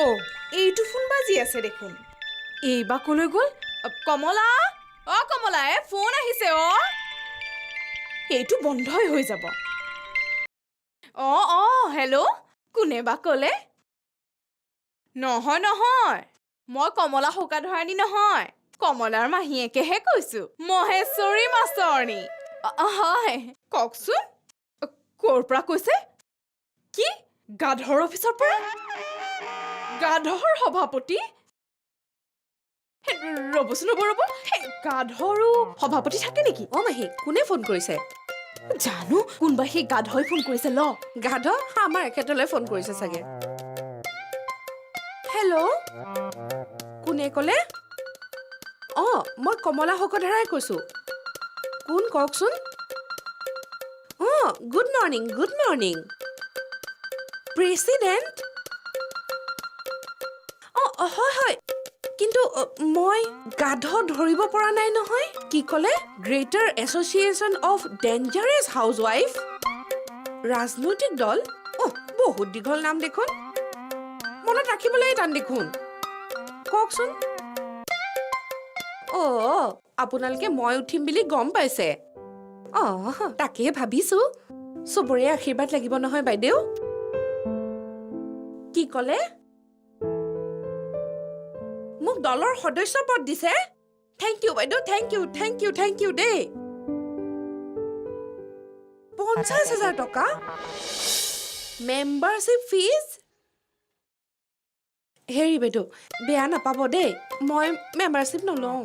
অ' এইটো ফোন বাজি আছে দেখোন। এইবা কলৈ গ'ল? কমলা, অ' কমলা, ফোন আহিছে অ'। এইটো বন্ধই হৈ যাব। হেল্ল', কোনে বা ক'লে? নহয়, মই কমলা শোকাধৰাণী নহয়, কমলাৰ মাহীয়েকেহে কৈছো, মহেশ্বৰী মাষ্টৰণী। হয়, কওকচোন, ক'ৰ পৰা কৈছে? কি? গাধৰ অফিচৰ পৰা? গাধৰ সভাপতি? ৰ'বচোন, ৰ'ব। গাধৰো সভাপতি থাকে নেকি? অ মাহী, কোনে ফোন কৰিছে? জানো, কোনবা সেই গাধই ফোন কৰিছে ল। গাধ আমাৰ এখেতলৈ ফোন কৰিছে চাগে। হেল্ল', কোনে ক'লে? অঁ, মই কমলা শোকধাৰাই কৈছোঁ। কোন কওকচোন? অঁ, গুড মৰ্ণিং। প্ৰেচিডেণ্ট? অঁ, হয়, কিন্তু মই গাধ ধৰিব পৰা নাই নহয়। কি ক'লে? Greater association of dangerous housewife? ৰাজনৈতিক দল? বহুত দীঘল নাম দেখোন, মনত ৰাখিবলৈ টান দেখোন। কওকচোন। আপোনালোকে মই উঠিম বুলি গম পাইছে? তাকেই ভাবিছো। চবৰে আশীৰ্বাদ লাগিব নহয় বাইদেউ। কি ক'লে? মোক দলৰ সদস্য পদ দিছে? থেংক ইউ বাইদেউ, থেংক ইউ দেই। 50,000 টকা মেম্বাৰশ্বিপ ফিজ? হেৰি বাইদেউ, বেয়া নাপাব দেই, মই মেম্বাৰশ্বিপ নলওঁ।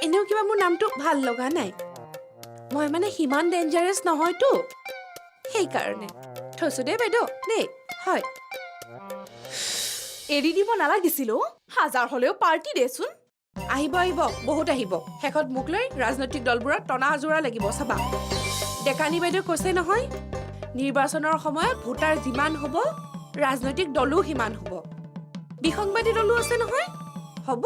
এনেও কিবা মোৰ নামটো ভাল লগা নাই। মই মানে সিমান ডেঞ্জাৰাছ নহয়তো, সেইকাৰণে থৈছো দেই বাইদেউ দেই। হয়, এৰি দিব নালাগিছিল অ', হাজাৰ হ'লেও পাৰ্টি দেচোন। আহিব, বহুত আহিব। শেষত মোক লৈ ৰাজনৈতিক দলবোৰত টনা আজোৰা লাগিব চাবা। ডেকানী বাইদেউ কৈছে নহয়, নিৰ্বাচনৰ সময়ত ভোটাৰ যিমান হ'ব, ৰাজনৈতিক দলো সিমান হ'ব। বিসংবাদী দলো আছে নহয়, হ'ব।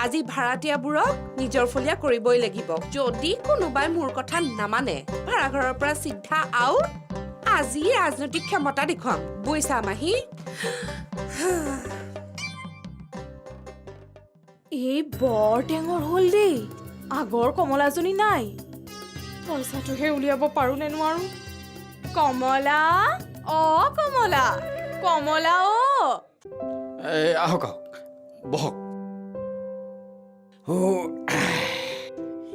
আজি ভাড়াতীয়াবোৰক নিজৰ ফলীয়া কৰিবই লাগিব। যদি কোনোবাই মোৰ কথা নামানে, ভাড়াঘৰৰ পৰা চিধা আউট। আজি ৰাজনৈতিক ক্ষমতা দেখুৱাম, বুইছা মাহী? এই বৰ টেঙৰ হ'ল দেই, আগৰ কমলাজনী নাই। পইচাটোহে উলিয়াব পাৰো নে নোৱাৰো। কমলা, কমলা অ'। আহক, বহক।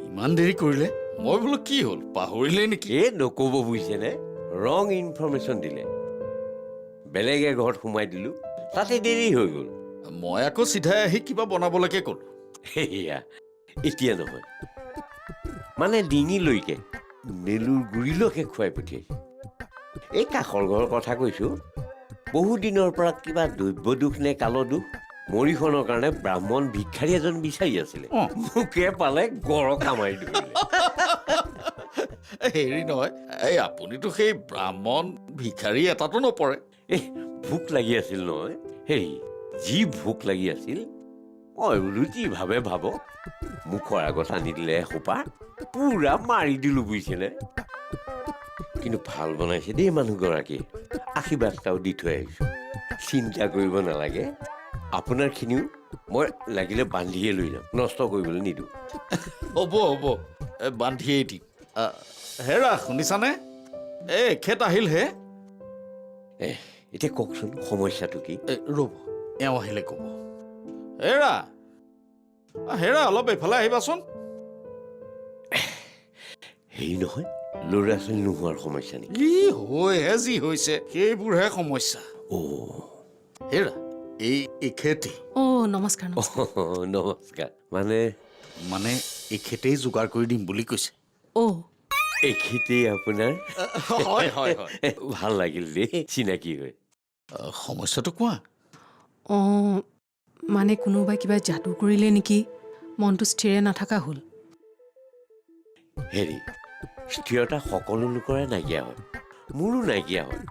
ইমান দেৰি কৰিলে? মই বোলো কি হ'ল, পাহৰিলে নেকি? নক'ব বুজিছেনে, ৰং ইনফৰমেশ্যন দিলে। বেলেগে ঘৰত সোমাই দিলো, তাতে দেৰি হৈ গ'ল। মই আকৌ চিধাই আহি কিবা বনাবলৈকে ক'লো। সেয়া এতিয়া নহয়, মানে ডিঙিলৈকে নেলুৰ গুৰিলৈকে খুৱাই পঠিয়াইছে। এই কাষৰ ঘৰৰ কথা কৈছো, বহু দিনৰ পৰা কিবা দ্ৰব্য দুখ নে কাল দুখ, মৰিখনৰ কাৰণে ব্ৰাহ্মণ ভিক্ষাৰী এজন বিচাৰি আছিলে। মোকে পালে গৰকা মাৰি ধৰিলে। হেৰি নহয়, এই আপুনিতো সেই ব্ৰাহ্মণ ভিক্ষাৰী এটাতো নপৰে। ভোক লাগি আছিল নহয়, হেৰি যি ভোক লাগি আছিল, মই বোলো যি ভাবে ভাবক, মুখৰ আগত আনি দিলে এসোপা, পুৰা মাৰি দিলো বুজিছেনে। কিন্তু ভাল বনাইছে দেই মানুহগৰাকী, আশীৰ্বাদ এটাও দি থৈ আহিছো। চিন্তা কৰিব নালাগে, আপোনাৰখিনিও মই লাগিলে বান্ধিয়ে লৈ যাম, নষ্ট কৰিবলৈ নিদিওঁ। হ'ব, বান্ধিয়েই দিম। হেৰা, শুনিছানে? এখেত আহিলহে। এতিয়া কওকচোন সমস্যাটো কি? ৰ'ব, এওঁ আহিলে ক'ব। হেৰা, অলপ এইফালে আহিবাচোন। হেৰি নহয়, ল'ৰা ছোৱালী নোহোৱাৰ সমস্যা নেকি? হৈহে যি হৈছে, সেইবোৰহে সমস্যা। হেৰা, এখেতেই। নমস্কাৰ। নমস্কাৰ। মানে এখেতেই যোগাৰ কৰি দিম বুলি কৈছে। এখেতেই আপোনাৰ? হয়। ভাল লাগিল দেই চিনাকি হৈ। সমস্যাটো কোৱা। মানে কোনোবাই কিবা যাদু কৰিলে নেকি, মনটো স্থিৰে নাথাকা হ'ল। হেৰি, স্থিৰতা সকলো লোকৰে নাইকিয়া হয়, মোৰো নাইকিয়া হয়।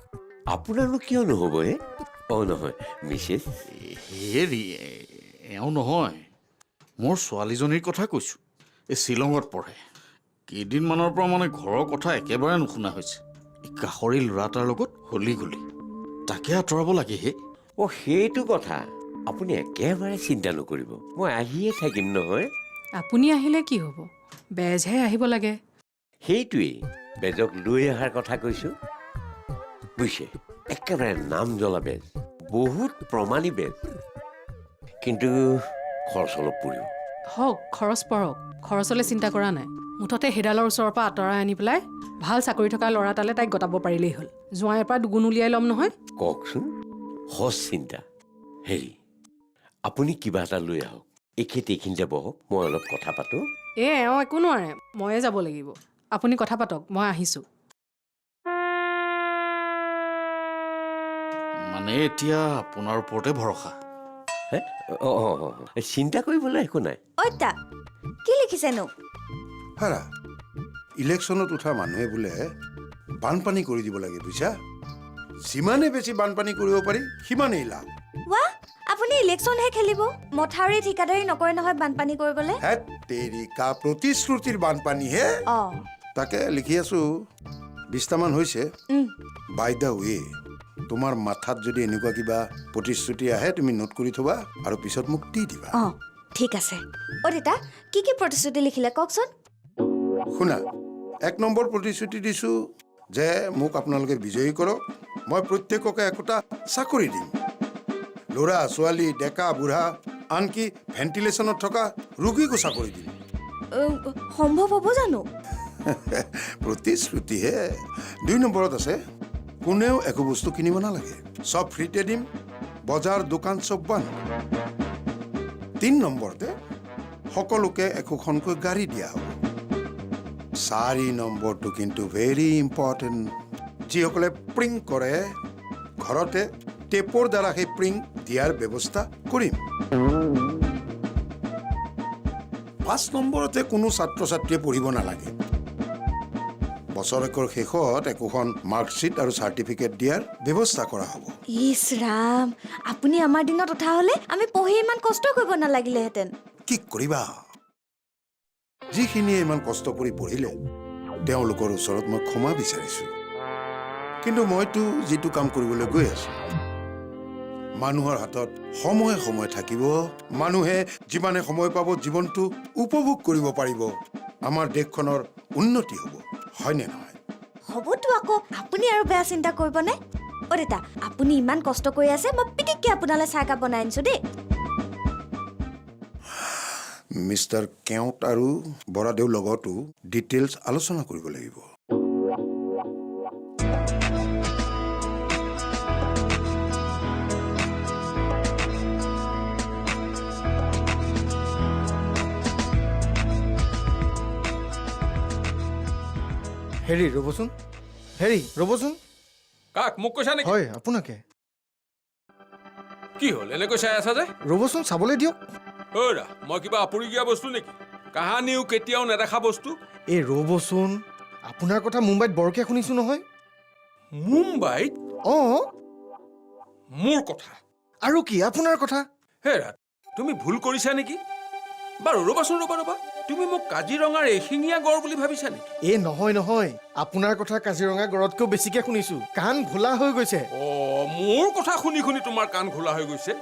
আপোনাৰনো কিয় নহ'ব? নহয় মিছেছ। হেৰি, এওঁ নহয়, মোৰ ছোৱালীজনীৰ কথা কৈছোঁ। এই শ্বিলঙত পঢ়ে। কেইদিনমানৰ পৰা মানে ঘৰৰ কথা একেবাৰে নুশুনা হৈছে। এই কাষৰী ল'ৰা এটাৰ লগত হলি গলি, তাকে আঁতৰাব লাগে হে। অ' সেইটো কথা আপুনি একেবাৰে চিন্তা নকৰিব, মই আহিয়ে থাকিম নহয়। আপুনি আহিলে কি হ'ব? বেজহে আহিব লাগে। সেইটোৱেই বেজক লৈ অহাৰ কথা কৈছোঁ। বুজিছে, একেবাৰে নাম জ্বলা বেজ, বহুত প্ৰমাণী বেজ, কিন্তু খৰচ অলপ পৰিব। হওক, খৰচ পৰক, খৰচলৈ চিন্তা কৰা নাই। মুঠতে সেইডালৰ ওচৰৰ পৰা আঁতৰাই আনি পেলাই ভাল চাকৰি থকা ল'ৰা এটালে তাইক গতাব পাৰিলেই হ'ল। জোঁৱাইৰ পৰা দুগুণ উলিয়াই ল'ম নহয়। কওকচোন, সজ চিন্তা। হেৰি, আপুনি কিবা এটা লৈ আহক, এইখিনিতে বহক, মই অলপ কথা পাতোঁ। এওঁ একো নোৱাৰে, ময়ে যাব লাগিব। আপুনি কথা পাতক, মই আহিছোঁ। মানে এতিয়া আপোনাৰ ওপৰতে ভৰসা। হে, চিন্তা কৰিবলৈ একো নাই। ঐতা কি লিখিছেনো? হাৰা ইলেকশ্যনত উঠা মানুহে বোলে বানপানী কৰি দিব লাগে, বুজিছা? যিমানে বেছি বানপানী কৰিব পাৰি সিমানেই লাভ। ৱাহ, আপুনি ইলেকশ্যনহে খেলিব, মথাউৰি ঠিকাদাৰী নকৰে নহয় বানপানী কৰিবলৈ। হেত তেৰিকা, প্ৰতিশ্ৰুতিৰ বানপানীহে। অঁ, তাকে লিখি আছো, 20টামান হৈছে। বাই দ্য ৱে, তোমাৰ মাথাত যদি এনেকুৱা কিবা প্ৰতিশ্ৰুতি আহে তুমি নোট কৰি থবা আৰু পিছত মোক দি দিবা। অঁ, ঠিক আছে। দেতা কি কি প্ৰতিশ্ৰুতি লিখিলে কওকচোন? শুনা, 1 নম্বৰ প্ৰতিশ্ৰুতি দিছো যে মোক আপোনালোকে বিজয়ী কৰক, মই প্ৰত্যেককে একোটা চাকৰি দিম। ল'ৰা ছোৱালী, ডেকা বুঢ়া, আনকি ভেণ্টিলেশ্যনত থকা ৰোগীকো চাকৰি দিম। সম্ভৱ হ'ব জানো? প্ৰতিশ্ৰুতিহে। 2 নম্বৰত আছে, কোনেও একো বস্তু কিনিব নালাগে, চব ফ্ৰীতে দিম, বজাৰ দোকান চব বন্ধ। 3 নম্বৰতে সকলোকে একোখনকৈ গাড়ী দিয়া হ'ব। 4 নম্বৰটো কিন্তু ভেৰি ইম্পৰ্টেণ্ট, যিসকলে প্ৰিণ্ট কৰে ঘৰতে টেপৰ দ্বাৰা সেই প্ৰিণ্ট দিয়াৰ ব্যৱস্থা কৰিম। 5 নম্বৰতে কোনো ছাত্ৰ ছাত্ৰীয়ে পঢ়িব নালাগে, বছৰেকৰ শেষত একোখন মাৰ্কশ্বিট আৰু চাৰ্টিফিকেট দিয়াৰ ব্যৱস্থা কৰা হ'ব। ইছ ৰাম, আপুনি আমাৰ দিনত উঠা হ'লে আমি পঢ়ি ইমান কষ্ট কৰিব নালাগিলেহেঁতেন। কি কৰিবা, যিখিনিয়ে ইমান কষ্ট কৰি পঢ়িলে তেওঁলোকৰ ওচৰত মই ক্ষমা বিচাৰিছো। কিন্তু মইতো যিটো কাম কৰিবলৈ গৈ আছো, মানুহৰ হাতত সময়ে সময়ে থাকিব, মানুহে যিমানে সময় পাব জীৱনটো উপভোগ কৰিব পাৰিব, আমাৰ দেশখনৰ উন্নতি হ'ব, হয়নে নহয়? হ'বতো আকৌ, আপুনি আৰু বেয়া চিন্তা কৰিবনে? দেতা আপুনি ইমান কষ্ট কৰি আছে, মই পিটিককে আপোনালৈ চাহকাপ বনাই আনিছো দেই। মিষ্টাৰ কেওট আৰু বৰাদেউৰ লগতো ডিটেইলছ আলোচনা কৰিব লাগিব। হেৰি ৰ'বচোন, হেৰি ৰ'বচোন। কাক, মোক কৈছা নেকি? হয়, আপোনাকে। কি হ'ল এনেকৈ চাই আছা যে? ৰ'বচোন, চাবলৈ দিয়ক। ঐৰা, মই কিবা আপুৰুগীয়া বস্তু নেকি? কাহানিও কেতিয়াও নেদেখা বস্তু। এই ৰ'বচোন, আপোনাৰ কথা মুম্বাইত বৰকৈ শুনিছোঁ নহয়। মুম্বাইত? অঁ, মোৰ কথা? আৰু কি আপোনাৰ কথা? হেৰা, তুমি ভুল কৰিছা নেকি? বাৰু ৰ'বাচোন, ৰ'বা, তুমি মোক কাজিৰঙাৰ এশিঙীয়া গড় বুলি ভাবিছা নেকি? এই নহয়, আপোনাৰ কথা কাজিৰঙা গড়তকৈও বেছিকৈ শুনিছোঁ, কাণ ঘোলা হৈ গৈছে। অ', মোৰ কথা শুনি শুনি তোমাৰ কাণ খোলা হৈ গৈছে?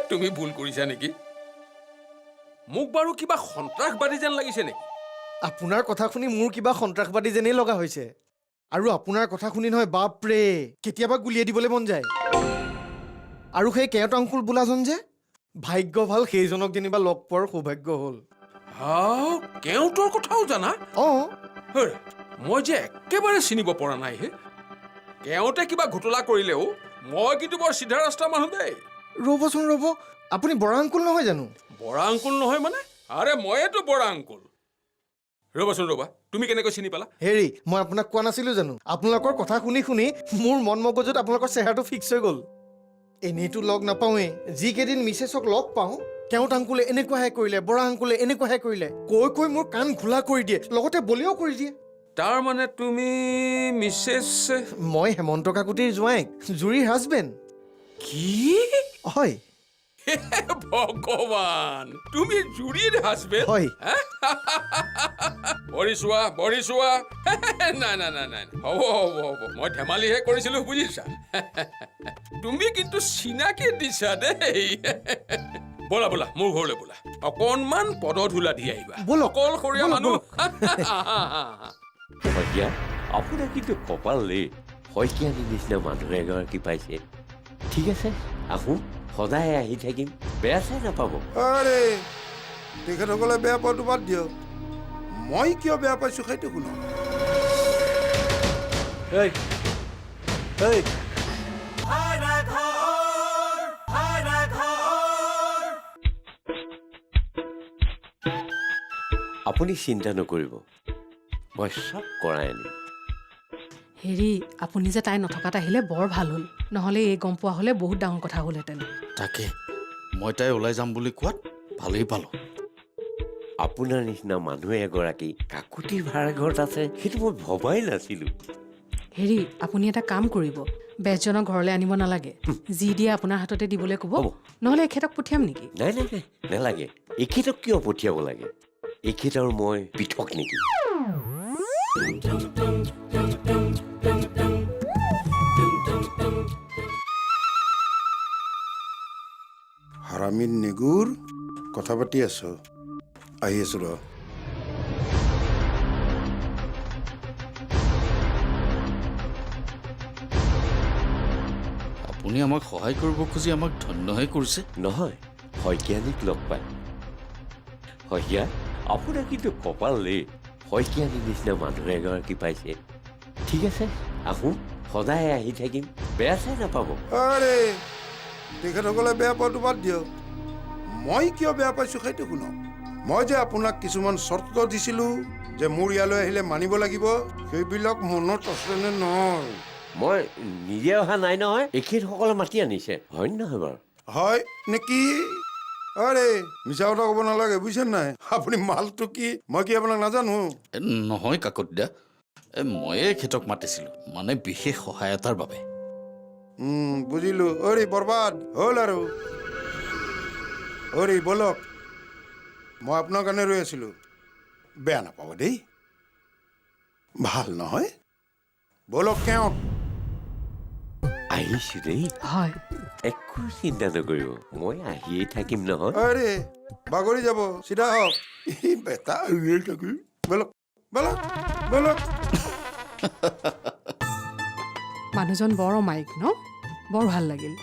তুমি ভুল কৰিছা নেকি? মোক বাৰু কিবা সন্ত্ৰাসবাদী যেন লাগিছে নেকি? আপোনাৰ কথা শুনি মোৰ কিবা সন্ত্ৰাসবাদী যেনেই লগা হৈছে। আৰু আপোনাৰ কথা শুনি নহয়, বাপৰে, কেতিয়াবা গুলিয়াই দিবলৈ মন যায়। আৰু সেই কেওট আংকুল বোলাজন যে, ভাগ্য ভাল সেইজনক যেনিবা লগ পোৱাৰ সৌভাগ্য হ'ল। কেওটৰ কথাও জানা? অঁ, মই যে একেবাৰে চিনিব পৰা নাই হে। কেওটে কিবা ঘোটলা কৰিলেও মই কিন্তু বৰ চিধা ৰাস্তা মানুহ দেই। ৰ'বচোন, আপুনি বৰা আংকুল নহয় জানো? বৰা আংকুল নহয় মানে? আৰে ময়েতো বৰা আংকুল। ৰ'বাচোন, তুমি কেনেকৈ চিনি পালা? হেৰি, মই আপোনাক কোৱা নাছিলো জানো, আপোনালোকৰ কথা শুনি শুনি মোৰ মন মগজুত আপোনালোকৰ চেহেৰাটো ফিক্স হৈ গ'ল। এনেইতো লগ নাপাওঁৱেই, যিকেইদিন মিছেছক লগ পাওঁ, কেওট আংকুলে এনেকুৱাহে কৰিলে, বৰা আংকুলে এনেকুৱাহে কৰিলে, কৈ মোৰ কাণ ঘোলা কৰি দিয়ে, লগতে বলিও কৰি দিয়ে। তাৰ মানে তুমি মিছেছ? মই হেমন্ত কাকতিৰ জোঁৱাইক, জুৰিৰ হাজবেণ্ড। কি? হয়। ভগৱান তুমি জুৰিৰ হাজবেণ্ড হয় বৰি চোৱা নাই নাই নাই নাই হ'ব হ'ব হ'ব মই ধেমালিহে কৰিছিলো বুজিছা তুমি কিন্তু চিনাকি দিছা দেই ব'লা ব'লা মোৰ ঘৰলৈ ব'লা অকণমান পদধূলা দি আহিবা ব'লক, অকলশৰীয়া ব'লক, মানুহ শইকীয়া আপোনাৰ কিন্তু কপাল দেই শইকীয়ানী নিচিনা মানুহ এগৰাকী পাইছে ঠিক আছে আহোঁ সদায় আহি থাকিম বেয়া চাই নাপাব আৰে তেখেতসকলে বেয়া পোৱাটো বাদ দিয়ক মই কিয় বেয়া পাইছোঁ সেইটো শুনক এই এই আপুনি চিন্তা নকৰিব মই চব কৰাই আনিম হেৰি আপুনি যে তাই নথকাত আহিলে বৰ ভাল হ'ল নহ'লে এই গম পোৱা হ'লে বহুত ডাঙৰ কথা হ'লহেঁতেন তাকে মই তাই ওলাই যাম বুলি কোৱাত ভালেই পালোঁ আপোনাৰ নিচিনা মানুহ এগৰাকী কাকুতিৰ ভাড়া ঘৰত আছে সেইটো মই ভবাই নাছিলোঁ হেৰি আপুনি এটা কাম কৰিব বেজজনক ঘৰলৈ আনিব নালাগে যি দিয়ে আপোনাৰ হাততে দিবলৈ ক'ব হ'ব। নহ'লে এখেতক পঠিয়াম নেকি নাই নাই নাই নালাগে এখেতক কিয় পঠিয়াব লাগে এখেত আৰু মই পৃথক নেকি হাৰামীৰ নেগুৰ কথা পাতি আছো আহি আছো ৰ আপুনি আমাক সহায় কৰিব খুজি আমাক ধন্যহে কৰিছে নহয় শইকীয়ানীক লগ পাই শইকীয়া আপোনাৰ কিন্তু কপাল দেই শইকীয়ানীৰ নিচিনা মানুহ এগৰাকী পাইছে ঠিক আছে আহোঁ সদায় আহি থাকিম বেয়া চাই নাপাব আৰে তেখেতসকলে বেয়া পোৱাটো বাদ দিয়ক মই কিয় বেয়া পাইছোঁ সেইটো শুনক মই যে আপোনাক কিছুমান চৰ্ত দিছিলোঁ যে মোৰ ইয়ালৈ আহিলে মানিব লাগিব সেইবিলাক মনত আছেনে নহয় মই নিজে অহা নাই নহয় এখেতসকলে মাতি আনিছে হয় নহয় বাৰু হয় নেকি আৰে মিছা কথা ক'ব নালাগে বুজিছে নাই আপুনি মালটো কি মই কি আপোনাক নাজানো এ, নহয় কাকতদা ময়ে এখেতক মাতিছিলোঁ মানে বিশেষ সহায় এটাৰ বাবে বুজিলো অৰে বৰবাদ হ'ল আৰু অৰে বলক মই আপোনাৰ কাৰণে ৰৈ আছিলোঁ বেয়া নাপাব দেই ভাল নহয় বলক কেওঁ আহিছোঁ দেই হয় একো চিন্তা নকৰিব মই আহিয়েই থাকিম নহয় আৰে বাগৰি যাব চিধা হওক বেটা বলক বলক বলক মানুহজন বৰ অমায়িক ন বৰ ভাল লাগিল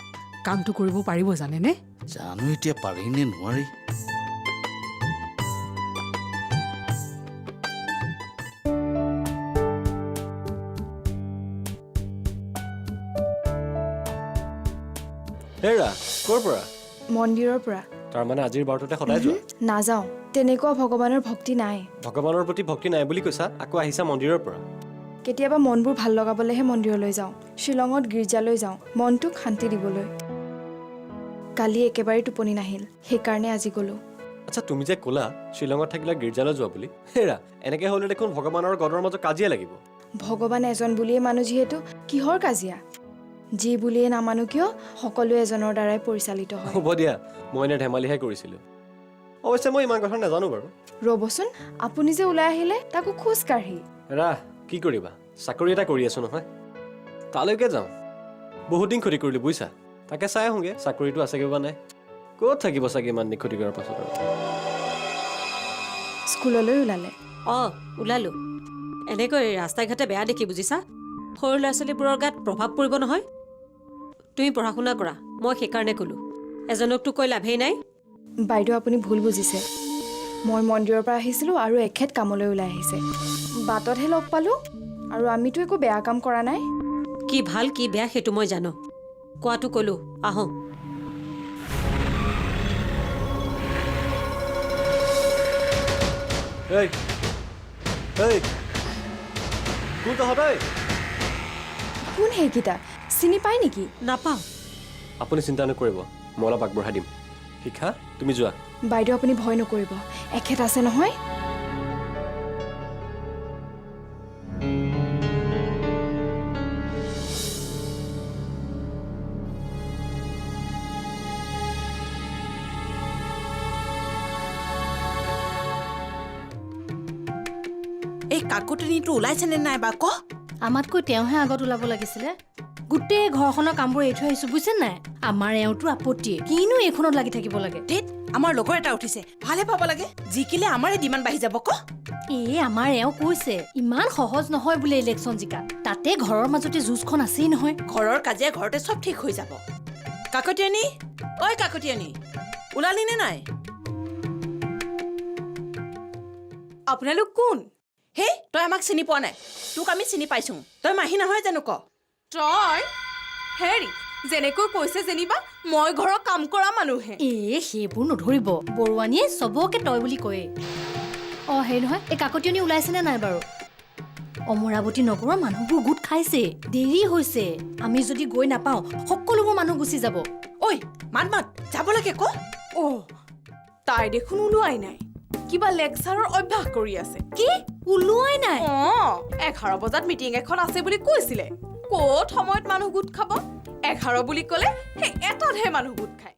কামটো কৰিব পাৰিব জানেনে জানো এতিয়া পাৰি নে নোৱাৰি হেৰা ক'ৰ পৰা মন্দিৰৰ পৰা তাৰমানে আজিৰ বাৰটোতে সদায় যোৱা নাযাওঁ তেনেকুৱা ভগৱানৰ ভক্তি নাই ভগৱানৰ প্ৰতি ভক্তি নাই বুলি কৈছা আকৌ আহিছা মন্দিৰৰ পৰা কেতিয়াবা মনবোৰ ভাল লগাবলৈহে মন্দিৰলৈ যাওঁ শ্বিলঙত গীৰ্জালৈ যাওঁ মনটোক শান্তি দিবলৈ কালি একেবাৰে টোপনি নাহিল সেইকাৰণে আজি গ'লোঁ আচ্ছা তুমি যে ক'লা শ্বিলঙত থাকিলে গীৰ্জালৈ যোৱা বুলি হেৰা এনেকৈ হ'লে দেখোন ভগৱান আৰু গডৰ মাজত কাজিয়া লাগিব ভগৱান এজন বুলিয়ে মানুহ যিহেতু কিহৰ কাজিয়া যি বুলিয়ে নামানো কিয় সকলো এজনৰ দ্বাৰাই পৰিচালিত হয় হ'ব দিয়া মই এনে ধেমালিহে কৰিছিলোঁ অৱশ্যে মই ইমান কথা নাজানো বাৰু ৰ'বচোন আপুনি যে ওলাই আহিলে তাকো খোজ কাঢ়ি হেৰা কি কৰিবা চাকৰি এটা কৰি আছো নহয় তালৈকে যাওঁ বহুত দিন ক্ষতি কৰিলোঁ বুজিছা তাকে চাই আহোঁগৈ চাকৰিটো আছেগৈ বা নাই ক'ত থাকিব চাগে ইমান দিন ক্ষতি কৰাৰ পাছত আৰু স্কুললৈ ওলালে অঁ ওলালো এনেকৈ ৰাস্তাই ঘাটে বেয়া দেখি বুজিছা সৰু ল'ৰা ছোৱালীবোৰৰ গাত প্ৰভাৱ পৰিব নহয় তুমি পঢ়া শুনা কৰা মই সেইকাৰণে ক'লোঁ এজনকতো কৈ লাভেই নাই বাইদেউ আপুনি ভুল বুজিছে মই মন্দিৰৰ পৰা আহিছিলোঁ আৰু এখেত কামলৈ ওলাই আহিছে বাটতহে লগ পালোঁ আৰু আমিতো একো বেয়া কাম কৰা নাই কি ভাল কি বেয়া সেইটো মই জানো কোৱাটো ক'লোঁ আহোঁ এই এই কোন তহঁতই কোন সেইকেইটা চিনি পায় নেকি নাপাওঁ আপুনি চিন্তা নকৰিব মই অলপ আগবঢ়াই দিম শিখা তুমি যোৱা বাইদেউ আপুনি ভয় নকৰিব এখেত আছে নহয় কাকতনীটো ওলাইছেনে নাই বা ক আমাতকৈ তেওঁহে আগত ওলাব লাগিছিলে গোটেই ঘৰখনৰ কামবোৰ এৰি থৈ আহিছো বুজিছে নাই আমাৰ এওঁটো আপত্তিয়ে কিনো এইখনত লাগি থাকিব লাগে ধেত আমাৰ লগৰ এটা উঠিছে ভালে পাব লাগে জিকিলে আমাৰে ডিমাণ্ড বাঢ়ি যাব ক আমাৰ এওঁ কৈছে ইমান সহজ নহয় বোলে ইলেকশ্যন জিকা তাতে ঘৰৰ মাজতে যুঁজখন আছেই নহয় ঘৰৰ কাজিয়া ঘৰতে চব ঠিক হৈ যাব কাকতীয়ানী ঐ কাকতীয়ানী ওলালি নে নাই আপোনালোক কোন হে তই আমাক চিনি পোৱা নাই তোক আমি চিনি পাইছো তই মাহী নহয় জানো ক তই হেৰি যেনেকৈ কৈছে যেনিবা মই ঘৰৰ কাম কৰা মানুহে সেইবোৰ নধৰিব বৰুৱানীয়ে চবকে তই বুলি কয়ে হেৰি নহয় এই কাকতীয়নী ওলাইছেনে নাই বাৰু অমৰাৱতী নগৰৰ মানুহবোৰ গোট খাইছে দেৰি হৈছে আমি যদি গৈ নাপাওঁ সকলোবোৰ মানুহ গুচি যাব ঐ মাত মাত যাব লাগে ক তাই দেখোন ওলোৱাই নাই কিবা লেকচাৰৰ অভ্যাস কৰি আছে কি ওলোৱাই নাই 11 বজাত মিটিং এখন আছে বুলি কৈছিলে ক'ত সময়ত মানুহ গোট খাব 11 বুলি ক'লে সেই এটাতহে মানুহ গোট খায়